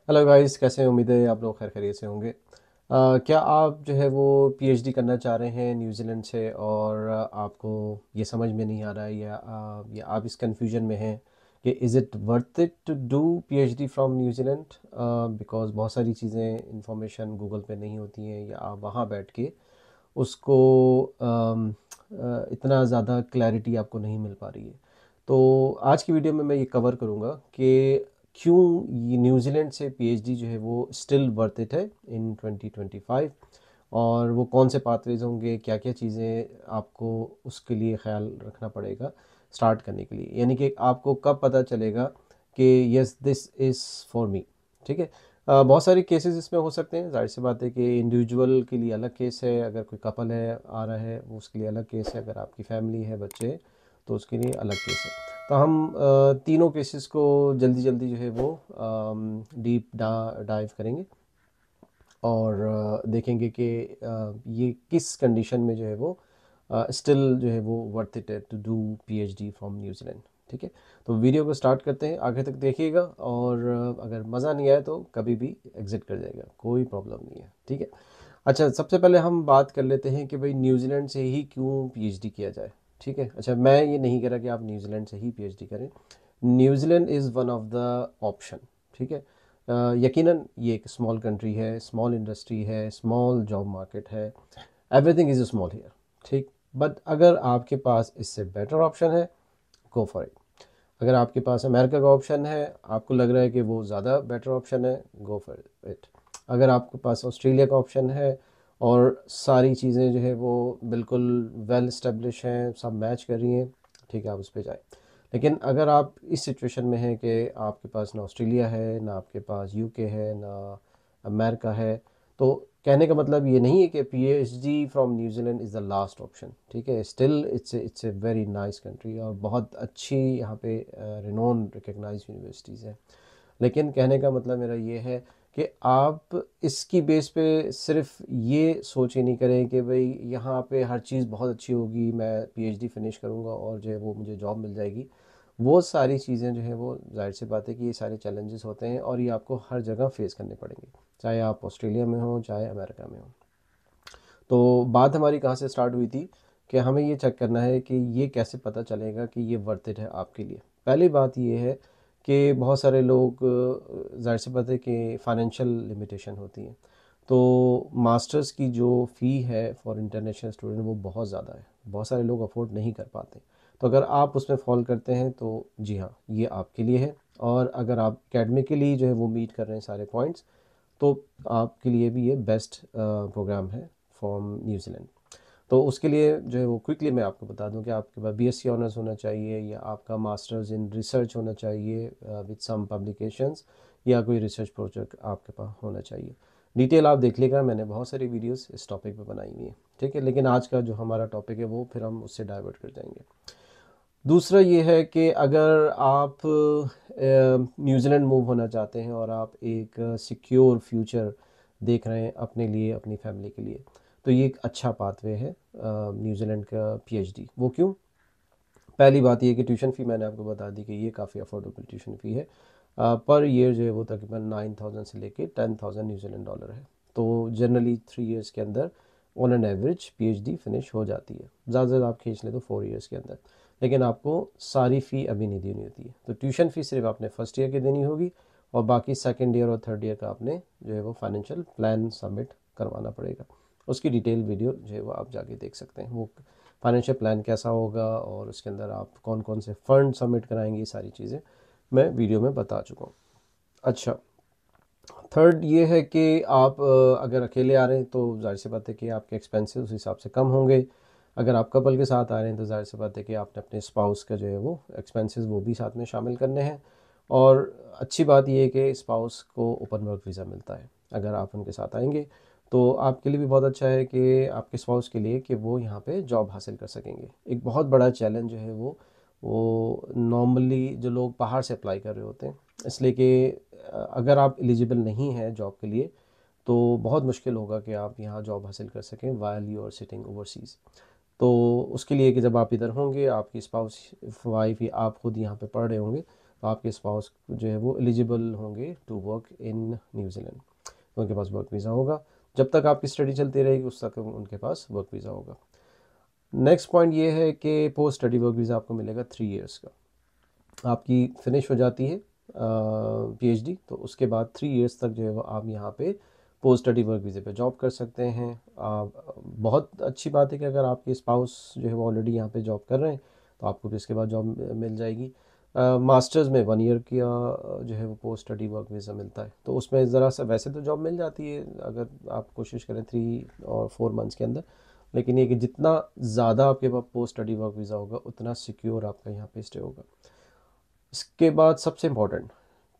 Hello guys, कैसे हैं? उम्मीद है आप लोग खैर खैरियत से होंगे। क्या आप जो है वो पीएचडी करना चाह रहे हैं न्यूजीलैंड से और आपको ये समझ में नहीं आ रहा है या आप इस कंफ्यूजन में हैं कि is it worth it to do PhD from New Zealand? Because बहुत सारी चीज़ें इंफॉर्मेशन गूगल पे नहीं होती हैं या आप वहाँ बैठ के उसको इतना ज़्यादा क्लैरिटी आपको नहीं मिल पा रही है। तो आज की वीडियो में मैं ये कवर करूँगा कि क्यों ये न्यूजीलैंड से पीएचडी जो है वो स्टिल वर्थ इट है इन 2025, और वो कौन से पाथवेज होंगे, क्या क्या चीज़ें आपको उसके लिए ख्याल रखना पड़ेगा स्टार्ट करने के लिए, यानी कि आपको कब पता चलेगा कि yes this is for me. ठीक है। बहुत सारे केसेस इसमें हो सकते हैं। जाहिर सी बात है कि इंडिविजुअल के लिए अलग केस है, अगर कोई कपल है आ रहा है वो उसके लिए अलग केस है, अगर आपकी फैमिली है, बच्चे हैं, तो उसके लिए अलग केस है। तो हम तीनों केसेस को जल्दी जल्दी जो है वो डीप डाइव करेंगे और देखेंगे कि ये किस कंडीशन में जो है वो स्टिल जो है वो वर्थ इट है to do PhD from New Zealand. ठीक है। तो वीडियो को स्टार्ट करते हैं, आगे तक देखिएगा और अगर मज़ा नहीं आया तो कभी भी एग्जिट कर जाएगा, कोई प्रॉब्लम नहीं है। ठीक है। अच्छा, सबसे पहले हम बात कर लेते हैं कि भाई न्यूजीलैंड से ही क्यों पीएचडी किया जाए। ठीक है। अच्छा, मैं ये नहीं कह रहा कि आप न्यूजीलैंड से ही पीएचडी करें। New Zealand is one of the option. ठीक है। यकीनन ये एक स्मॉल कंट्री है, स्मॉल इंडस्ट्री है, स्मॉल जॉब मार्केट है, एवरीथिंग इज़ स्मॉल हियर। ठीक। बट अगर आपके पास इससे बेटर ऑप्शन है, गो फॉर इट। अगर आपके पास अमेरिका का ऑप्शन है, आपको लग रहा है कि वो ज़्यादा बेटर ऑप्शन है, गो फॉर इट। अगर आपके पास ऑस्ट्रेलिया का ऑप्शन है और सारी चीज़ें जो है वो बिल्कुल वेल इस्टेब्लिश हैं, सब मैच कर रही हैं, ठीक है, आप उस पर जाएँ। लेकिन अगर आप इस सिचुएशन में हैं कि आपके पास ना ऑस्ट्रेलिया है, ना आपके पास यूके है, ना अमेरिका है, तो कहने का मतलब ये नहीं है कि PhD from New Zealand is the last option. ठीक है। Still it's a very nice country और बहुत अच्छी यहाँ पे रिनोन रिकग्नाइज यूनिवर्सिटीज़ हैं। लेकिन कहने का मतलब मेरा ये है कि आप इसकी बेस पे सिर्फ ये सोच ही नहीं करें कि भाई यहाँ पे हर चीज़ बहुत अच्छी होगी, मैं पीएचडी फिनिश करूँगा और जो है वो मुझे जॉब मिल जाएगी। वो सारी चीज़ें जो है वो जाहिर सी बात है कि ये सारे चैलेंजेस होते हैं और ये आपको हर जगह फेस करने पड़ेंगे, चाहे आप ऑस्ट्रेलिया में हो चाहे अमेरिका में हो। तो बात हमारी कहाँ से स्टार्ट हुई थी कि हमें ये चेक करना है कि ये कैसे पता चलेगा कि ये वर्थ इट है आपके लिए। पहली बात ये है कि बहुत सारे लोग जाहिर सी बात है कि फाइनेंशियल लिमिटेशन होती है। तो मास्टर्स की जो फ़ी है फॉर इंटरनेशनल स्टूडेंट वो बहुत ज़्यादा है, बहुत सारे लोग अफोर्ड नहीं कर पाते। तो अगर आप उसमें फॉल करते हैं तो जी हाँ, ये आपके लिए है। और अगर आप एकेडमिकली जो है वो मीट कर रहे हैं सारे पॉइंट्स, तो आपके लिए भी ये बेस्ट प्रोग्राम है फ्रॉम न्यूजीलैंड। तो उसके लिए जो है वो क्विकली मैं आपको बता दूं कि आपके पास बीएससी ऑनर्स होना चाहिए या आपका मास्टर्स इन रिसर्च होना चाहिए विद सम पब्लिकेशंस, या कोई रिसर्च प्रोजेक्ट आपके पास होना चाहिए। डिटेल आप देख लेगा, मैंने बहुत सारी वीडियोस इस टॉपिक पे बनाई हुई है। ठीक है। लेकिन आज का जो हमारा टॉपिक है वो फिर हम उससे डाइवर्ट कर जाएंगे। दूसरा ये है कि अगर आप न्यूजीलैंड मूव होना चाहते हैं और आप एक सिक्योर फ्यूचर देख रहे हैं अपने लिए, अपनी फैमिली के लिए, तो ये एक अच्छा पाथवे है न्यूजीलैंड का पीएचडी। वो क्यों? पहली बात ये कि ट्यूशन फ़ी मैंने आपको बता दी कि ये काफ़ी अफोर्डेबल ट्यूशन फ़ी है। पर ईयर जो है वो तकरीबन 9,000 से लेके 10,000 न्यूजीलैंड डॉलर है। तो जनरली 3 इयर्स के अंदर on an average PhD finish हो जाती है। ज़्यादा से ज़्यादा आप खींच लें तो 4 इयर्स के अंदर। लेकिन आपको सारी फ़ी अभी नहीं देनी होती है। तो ट्यूशन फ़ी सिर्फ आपने फर्स्ट ईयर की देनी होगी और बाकी सेकेंड ईयर और थर्ड ईयर का आपने जो है वो फाइनेंशियल प्लान सबमिट करवाना पड़ेगा। उसकी डिटेल वीडियो जो है वो आप जाके देख सकते हैं। वो फाइनेंशियल प्लान कैसा होगा और उसके अंदर आप कौन कौन से फ़ंड सबमिट कराएंगे, ये सारी चीज़ें मैं वीडियो में बता चुका हूँ। अच्छा, थर्ड ये है कि आप अगर अकेले आ रहे हैं तो जाहिर सी बात है कि आपके एक्सपेंसेस उस हिसाब से कम होंगे। अगर आप कपल के साथ आ रहे हैं तो जाहिर सी बात है कि आपने अपने स्पाउस का जो है वो एक्सपेंसेस वो भी साथ में शामिल करने हैं। और अच्छी बात ये है कि स्पाउस को ओपन वर्क वीज़ा मिलता है अगर आप उनके साथ आएंगे। तो आपके लिए भी बहुत अच्छा है कि आपके स्पाउस के लिए कि वो यहाँ पे जॉब हासिल कर सकेंगे। एक बहुत बड़ा चैलेंज जो है वो नॉर्मली जो लोग बाहर से अप्लाई कर रहे होते हैं, इसलिए कि अगर आप एलिजिबल नहीं हैं जॉब के लिए तो बहुत मुश्किल होगा कि आप यहाँ जॉब हासिल कर सकें while you are sitting overseas. तो उसके लिए कि जब आप इधर होंगे, आपकी स्पाउस वाइफ या आप खुद यहाँ पे पढ़ रहे होंगे, तो आपके स्पाउस जो है वो एलिजिबल होंगे टू वर्क इन न्यूजीलैंड, तो उनके पास वर्क वीज़ा होगा। जब तक आपकी स्टडी चलती रहेगी उस तक उनके पास वर्क वीज़ा होगा। नेक्स्ट पॉइंट ये है कि पोस्ट स्टडी वर्क वीज़ा आपको मिलेगा 3 इयर्स का। आपकी फिनिश हो जाती है पीएचडी, तो उसके बाद 3 इयर्स तक जो है वो आप यहाँ पे पोस्ट स्टडी वर्क वीज़े पे जॉब कर सकते हैं। बहुत अच्छी बात है कि अगर आपके स्पाउस जो है वो ऑलरेडी यहाँ पे जॉब कर रहे हैं तो आपको भी इसके बाद जॉब मिल जाएगी। मास्टर्स में 1 ईयर की जो है वो पोस्ट स्टडी वर्क वीज़ा मिलता है, तो उसमें ज़रा सा वैसे तो जॉब मिल जाती है अगर आप कोशिश करें 3 और 4 मंथ्स के अंदर, लेकिन ये कि जितना ज़्यादा आपके पास पोस्ट स्टडी वर्क वीज़ा होगा उतना सिक्योर आपका यहाँ पे स्टे होगा। इसके बाद सबसे इम्पोर्टेंट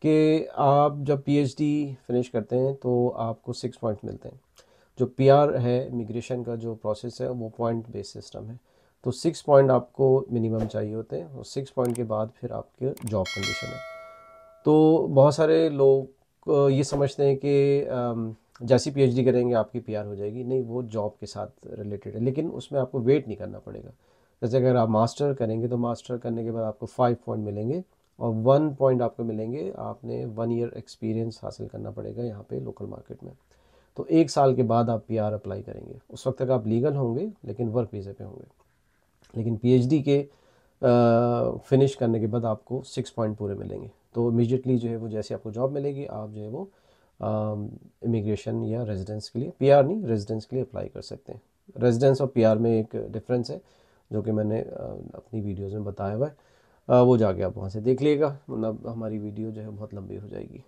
कि आप जब पीएचडी फिनिश करते हैं तो आपको 6 पॉइंट मिलते हैं। जो पीआर है इमिग्रेशन का जो प्रोसेस है वो पॉइंट बेस्ड सिस्टम है, तो 6 पॉइंट आपको मिनिमम चाहिए होते हैं और 6 पॉइंट के बाद फिर आपके जॉब कंडीशन है। तो बहुत सारे लोग ये समझते हैं कि जैसी पीएचडी करेंगे आपकी पीआर हो जाएगी, नहीं, वो जॉब के साथ रिलेटेड है, लेकिन उसमें आपको वेट नहीं करना पड़ेगा। जैसे अगर आप मास्टर करेंगे तो मास्टर करने के बाद आपको 5 पॉइंट मिलेंगे और 1 पॉइंट आपको मिलेंगे, आपने 1 ईयर एक्सपीरियंस हासिल करना पड़ेगा यहाँ पे लोकल मार्केट में। तो 1 साल के बाद आप पीआर अप्लाई करेंगे, उस वक्त तक आप लीगल होंगे लेकिन वर्क वीज़े पे होंगे। लेकिन पीएचडी के फिनिश करने के बाद आपको 6 पॉइंट पूरे मिलेंगे, तो इमीडिएटली जो है वो जैसे आपको जॉब मिलेगी आप जो है वो इमिग्रेशन या रेजिडेंस के लिए, पीआर नहीं रेजिडेंस के लिए अप्लाई कर सकते हैं। रेजिडेंस और पीआर में एक डिफरेंस है जो कि मैंने अपनी वीडियोज़ में बताया हुआ है, वो जाके आप वहाँ से देख लीजिएगा, मतलब हमारी वीडियो जो है बहुत लंबी हो जाएगी।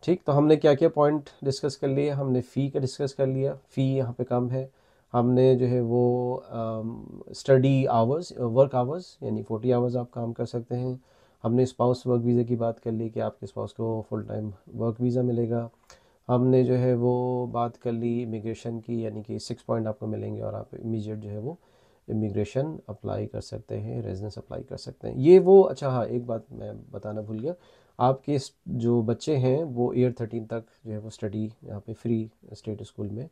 ठीक, तो हमने क्या क्या पॉइंट डिस्कस कर लिए, हमने फ़ी का डिस्कस कर लिया, फ़ी यहाँ पे कम है। हमने जो है वो स्टडी आवर्स, वर्क आवर्स यानी 40 आवर्स आप काम कर सकते हैं। हमने स्पाउस वर्क वीज़ा की बात कर ली कि आपके स्पाउस को फुल टाइम वर्क वीज़ा मिलेगा। हमने जो है वो बात कर ली इमिग्रेशन की, यानी कि 6 पॉइंट आपको मिलेंगे और आप इमीडिएट जो है वो इमिग्रेशन अप्लाई कर सकते हैं, रेजिडेंस अप्लाई कर सकते हैं। ये वो, अच्छा हाँ, एक बात मैं बताना भूल गया, आपके जो बच्चे हैं वो ईयर 13 तक जो है वो स्टडी यहाँ पे फ्री स्टेट स्कूल में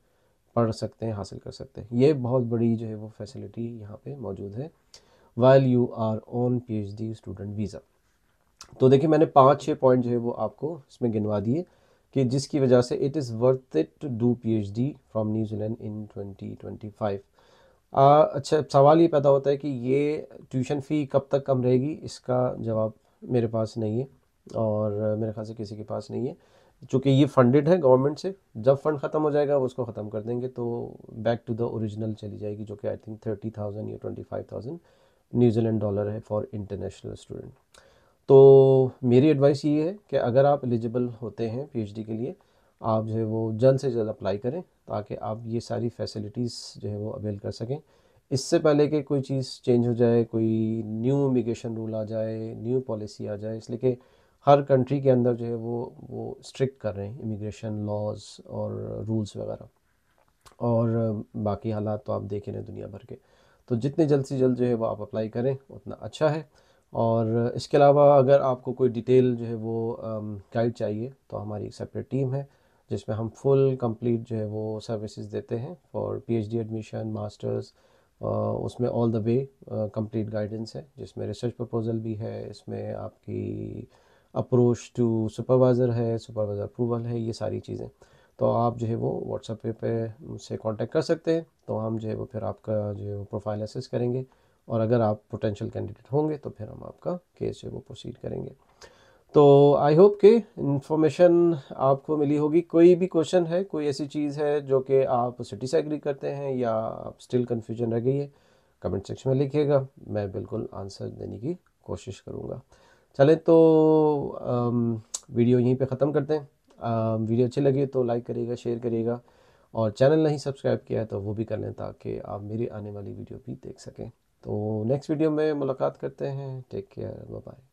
पढ़ सकते हैं, हासिल कर सकते हैं। ये बहुत बड़ी जो है वो फैसिलिटी यहाँ पे मौजूद है while you are on PhD student visa. तो देखिए मैंने 5-6 पॉइंट जो है वो आपको इसमें गिनवा दिए कि जिसकी वजह से it is worth it to do PhD from New Zealand in 2025। अच्छा, सवाल ये पैदा होता है कि ये ट्यूशन फ़ी कब तक कम रहेगी, इसका जवाब मेरे पास नहीं है और मेरे ख्याल से किसी के पास नहीं है, चूँकि ये फंडेड है गवर्नमेंट से। जब फंड ख़त्म हो जाएगा वो उसको ख़त्म कर देंगे तो बैक टू द ओरिजिनल चली जाएगी, जो कि आई थिंक 30,000 या 25,000 न्यूजीलैंड डॉलर है फॉर इंटरनेशनल स्टूडेंट। तो मेरी एडवाइस ये है कि अगर आप एलिजिबल होते हैं पीएचडी के लिए, आप जो है वो जल्द से जल्द अप्लाई करें ताकि आप ये सारी फैसिलिटीज़ जो है वो अवेल कर सकें। इससे पहले कि कोई चीज़ चेंज हो जाए, कोई न्यू इमिग्रेशन रूल आ जाए, न्यू पॉलिसी आ जाए, इसलिए कि हर कंट्री के अंदर जो है वो स्ट्रिक्ट कर रहे हैं इमिग्रेशन लॉज और रूल्स वगैरह, और बाकी हालात तो आप देख ही रहे हैं दुनिया भर के। तो जितने जल्द से जल्द जो है वो आप अप्लाई करें उतना अच्छा है। और इसके अलावा अगर आपको कोई डिटेल जो है वो गाइड चाहिए तो हमारी एक सेपरेट टीम है जिसमें हम फुल कंप्लीट जो है वो सर्विसेज देते हैं फॉर पीएचडी एडमिशन, मास्टर्स, उसमें all the way complete guidance है, जिसमें रिसर्च प्रपोजल भी है, इसमें आपकी अप्रोच टू सुपरवाइज़र है, सुपरवाइज़र अप्रूवल है, ये सारी चीज़ें। तो आप जो है वो व्हाट्सएप पे मुझसे कांटेक्ट कर सकते हैं, तो हम जो है वो फिर आपका जो है वो प्रोफाइल असेस करेंगे और अगर आप पोटेंशियल कैंडिडेट होंगे तो फिर हम आपका केस जो है वो प्रोसीड करेंगे। तो आई होप कि इन्फॉर्मेशन आपको मिली होगी। कोई भी क्वेश्चन है, कोई ऐसी चीज़ है जो कि आप उससे डिसएग्री करते हैं या आप स्टिल कन्फ्यूजन रह गई है, कमेंट सेक्शन में लिखिएगा, मैं बिल्कुल आंसर देने की कोशिश करूँगा। चलें तो वीडियो यहीं पे ख़त्म करते हैं। वीडियो अच्छी लगी तो लाइक करिएगा, शेयर करिएगा, और चैनल नहीं सब्सक्राइब किया है तो वो भी कर लें ताकि आप मेरी आने वाली वीडियो भी देख सकें। तो नेक्स्ट वीडियो में मुलाकात करते हैं। Take care, bye bye.